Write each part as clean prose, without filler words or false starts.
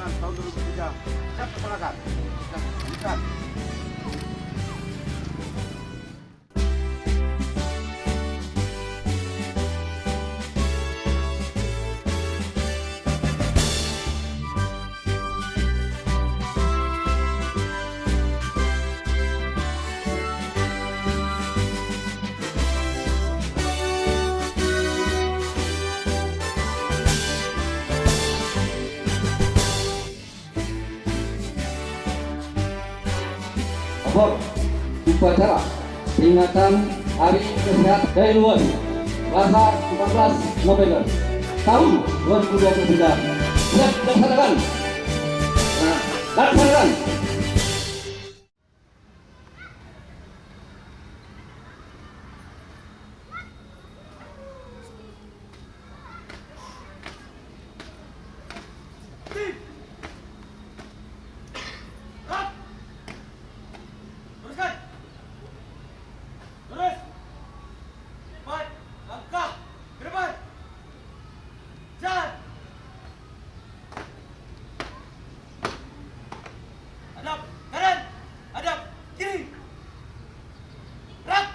Nasional tahun 2003. Siap laksanakan. Siap. Nomor upacara peringatan Hari Kesehatan Daerah Selasa 14 November tahun 2023 siap dilaksanakan. Laksanakan. Teruskan. Terus. Cepat. Langkah. Ke depan. Jalan. Hadap kanan. Hadap kiri. Gerak.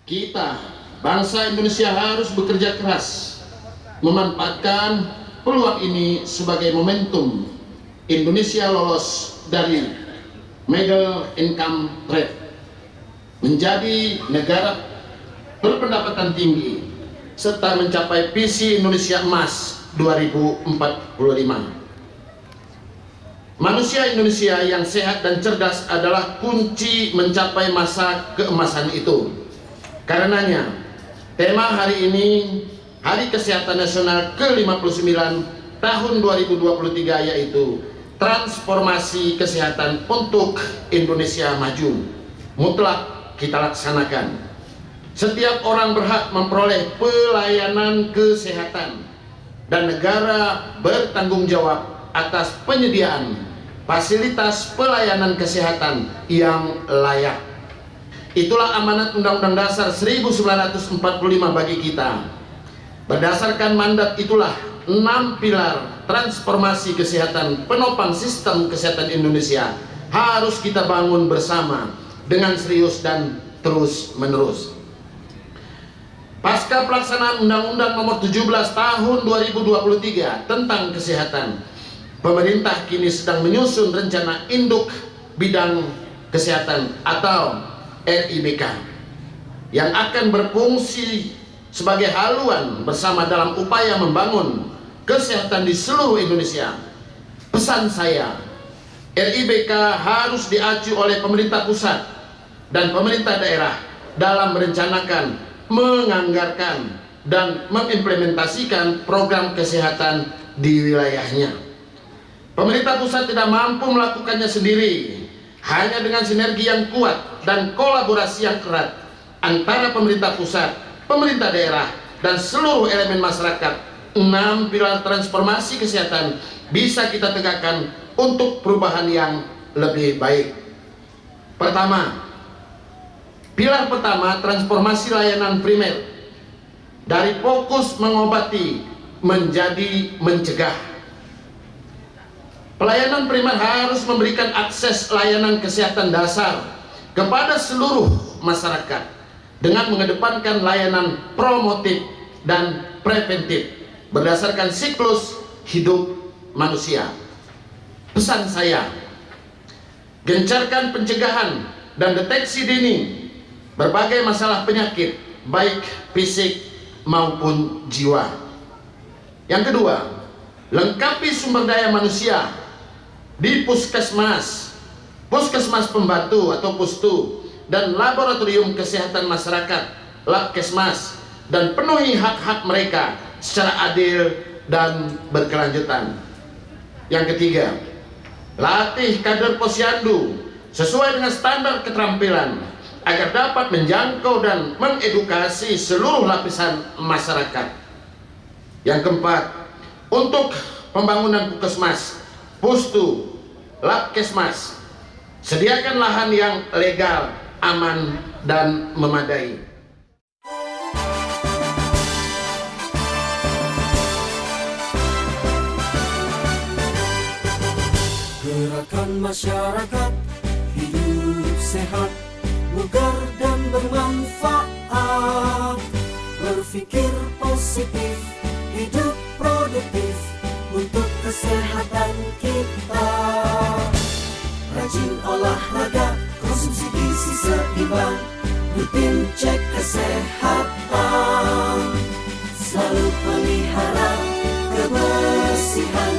Kita, bangsa Indonesia harus bekerja keras, memanfaatkan peluang ini sebagai momentum Indonesia lolos dari middle income trap, menjadi negara berpendapatan tinggi, serta mencapai visi Indonesia Emas 2045. Manusia Indonesia yang sehat dan cerdas adalah kunci mencapai masa keemasan itu. Karenanya, tema hari ini, Hari Kesehatan Nasional ke-59 tahun 2023, yaitu Transformasi Kesehatan untuk Indonesia Maju, mutlak kita laksanakan. Setiap orang berhak memperoleh pelayanan kesehatan, dan negara bertanggung jawab atas penyediaan fasilitas pelayanan kesehatan yang layak. Itulah amanat Undang-Undang Dasar 1945 bagi kita. Berdasarkan mandat itulah 6 pilar transformasi kesehatan penopang sistem kesehatan Indonesia harus kita bangun bersama dengan serius dan terus-menerus. Pasca pelaksanaan Undang-Undang Nomor 17 Tahun 2023 tentang kesehatan, pemerintah kini sedang menyusun rencana induk bidang kesehatan atau RIBK yang akan berfungsi sebagai haluan bersama dalam upaya membangun kesehatan di seluruh Indonesia. Pesan saya, RIBK harus diacu oleh pemerintah pusat dan pemerintah daerah dalam merencanakan, menganggarkan, dan mengimplementasikan program kesehatan di wilayahnya. Pemerintah pusat tidak mampu melakukannya sendiri. Hanya dengan sinergi yang kuat dan kolaborasi yang erat antara pemerintah pusat, pemerintah daerah, dan seluruh elemen masyarakat, 6 pilar transformasi kesehatan bisa kita tegakkan untuk perubahan yang lebih baik. Pertama, pilar pertama, transformasi layanan primer dari fokus mengobati menjadi mencegah. Pelayanan primer harus memberikan akses layanan kesehatan dasar kepada seluruh masyarakat dengan mengedepankan layanan promotif dan preventif berdasarkan siklus hidup manusia. Pesan saya, gencarkan pencegahan dan deteksi dini berbagai masalah penyakit baik fisik maupun jiwa. Yang kedua, lengkapi sumber daya manusia di puskesmas, puskesmas pembantu atau pustu, dan laboratorium kesehatan masyarakat, labkesmas, dan penuhi hak-hak mereka secara adil dan berkelanjutan. Yang ketiga, latih kader posyandu sesuai dengan standar keterampilan agar dapat menjangkau dan mengedukasi seluruh lapisan masyarakat. Yang keempat, untuk pembangunan puskesmas, pustu, labkesmas, sediakan lahan yang legal, aman, dan memadai. Gerakan masyarakat hidup sehat, bugar dan bermanfaat. Berpikir positif, hidup produktif untuk kesehatan kita. Rajin olahraga, konsumsi gizi seimbang, rutin cek kesehatan, selalu pelihara kebersihan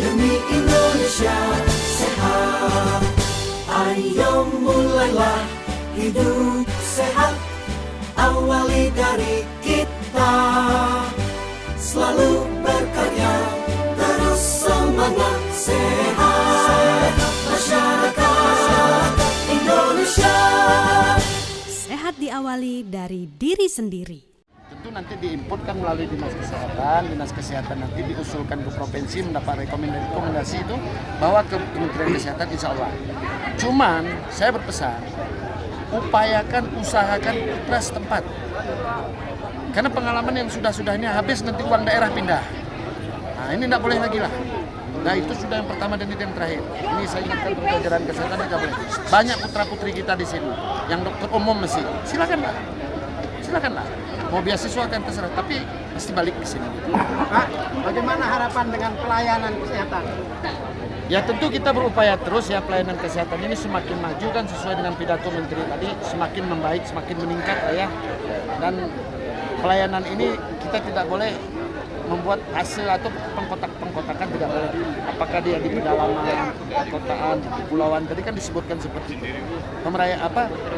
demi Indonesia sehat. Ayo mulailah hidup sehat, awali dari kita. Selalu berkarya, terus semangat, sehat masyarakat Indonesia. Sehat diawali dari diri sendiri. Tentu nanti diinputkan melalui dinas kesehatan. Dinas kesehatan nanti diusulkan ke provinsi mendapat rekomendasi itu bawa ke Kementerian Kesehatan, insya Allah. Cuman saya berpesan, usahakan putra setempat. Karena pengalaman yang sudah ini habis, nanti uang daerah pindah. Nah ini tidak boleh lagi lah. Nah itu sudah yang pertama dan itu yang terakhir. Ini saya ingatkan untuk jajaran kesehatan, tidak boleh. Banyak putra putri kita di sini yang dokter umum mesti. Silakanlah. Mau beasiswa kan terserah, tapi pasti balik ke sini. Pak, bagaimana harapan dengan pelayanan kesehatan? Ya tentu kita berupaya terus ya, pelayanan kesehatan ini semakin maju kan sesuai dengan pidato Menteri tadi, semakin membaik, semakin meningkat ya. Dan pelayanan ini kita tidak boleh membuat hasil atau pengkotakan tidak boleh. Apakah dia di pedalaman, perkotaan, kepulauan, tadi kan disebutkan seperti itu.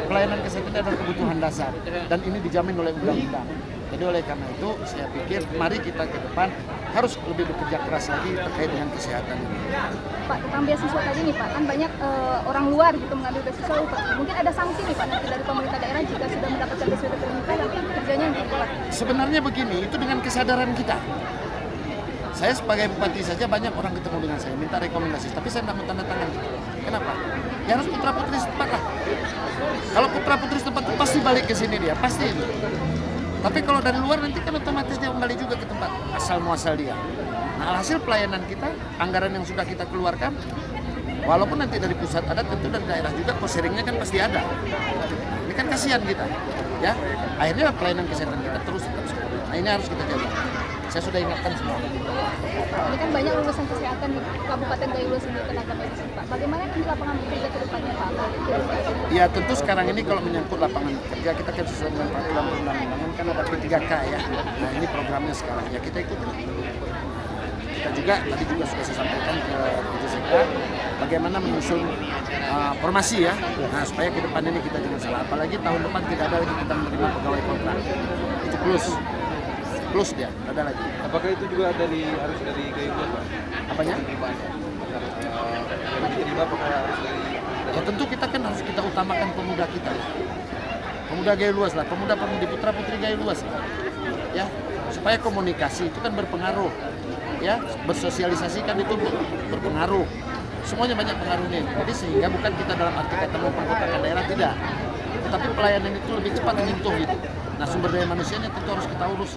Pelayanan kesehatan adalah kebutuhan dasar dan ini dijamin oleh undang-undang. Jadi oleh karena itu saya pikir mari kita ke depan harus lebih bekerja keras lagi terkait dengan kesehatan ini. Pak, tentang beasiswa tadi nih Pak, kan banyak orang luar gitu mengambil beasiswa Pak. Mungkin ada sanksi nih Pak nanti dari pemerintah daerah jika sudah mendapatkan beasiswa dari pemerintah nanti kerjanya gitu Pak. Sebenarnya begini, itu dengan kesadaran kita. Saya sebagai bupati saja banyak orang ketemu dengan saya minta rekomendasi, tapi saya tidak mau tanda tangan. Kenapa? Ya harus putra putri setempat lah. Kalau putra putri setempat itu pasti balik ke sini dia, pasti itu. Tapi kalau dari luar nanti kan otomatis dia kembali juga ke tempat asal muasal dia. Nah, hasil pelayanan kita, anggaran yang sudah kita keluarkan, walaupun nanti dari pusat ada, tentu dari daerah juga cost sharing-nya kan pasti ada. Ini kan kasihan kita, ya. Akhirnya pelayanan kesehatan kita terus tetap seperti itu. Nah, ini harus kita jaga. Saya sudah ingatkan semua. Ini kan banyak lulusan kesehatan di Kabupaten Gayo sendiri tenaga medis Pak. Bagaimana nanti lapangan kerja ke depannya Pak? Ya tentu sekarang ini kalau menyangkut lapangan kerja kita kan sesuai dengan peraturan perundang-undangan kan ada P3K ya. Nah ini programnya sekarang ya kita ikuti. Kita juga tadi juga sudah saya sampaikan ke PJSK bagaimana menyusun formasi ya. Nah supaya ke depan ini kita jangan salah. Apalagi tahun depan tidak ada lagi kita menerima pegawai kontrak. Itu plus dia, ada lagi. Apakah itu juga harus dari Gayo Pak? Apanya? Diterima apakah harus dari? Ya tentu kita kan harus kita utamakan pemuda kita. Pemuda Gayo Luas lah, pemuda-pemudi putra putri Gayo Luas lah. Ya, supaya komunikasi itu kan berpengaruh. Ya, bersosialisasi kan itu berpengaruh. semuanya banyak pengaruhnya. Jadi sehingga bukan kita dalam arti kata mengkotakan daerah, tidak. Tetapi pelayanan itu lebih cepat menyentuh gitu. Nah, sumber daya manusianya tentu harus kita urus.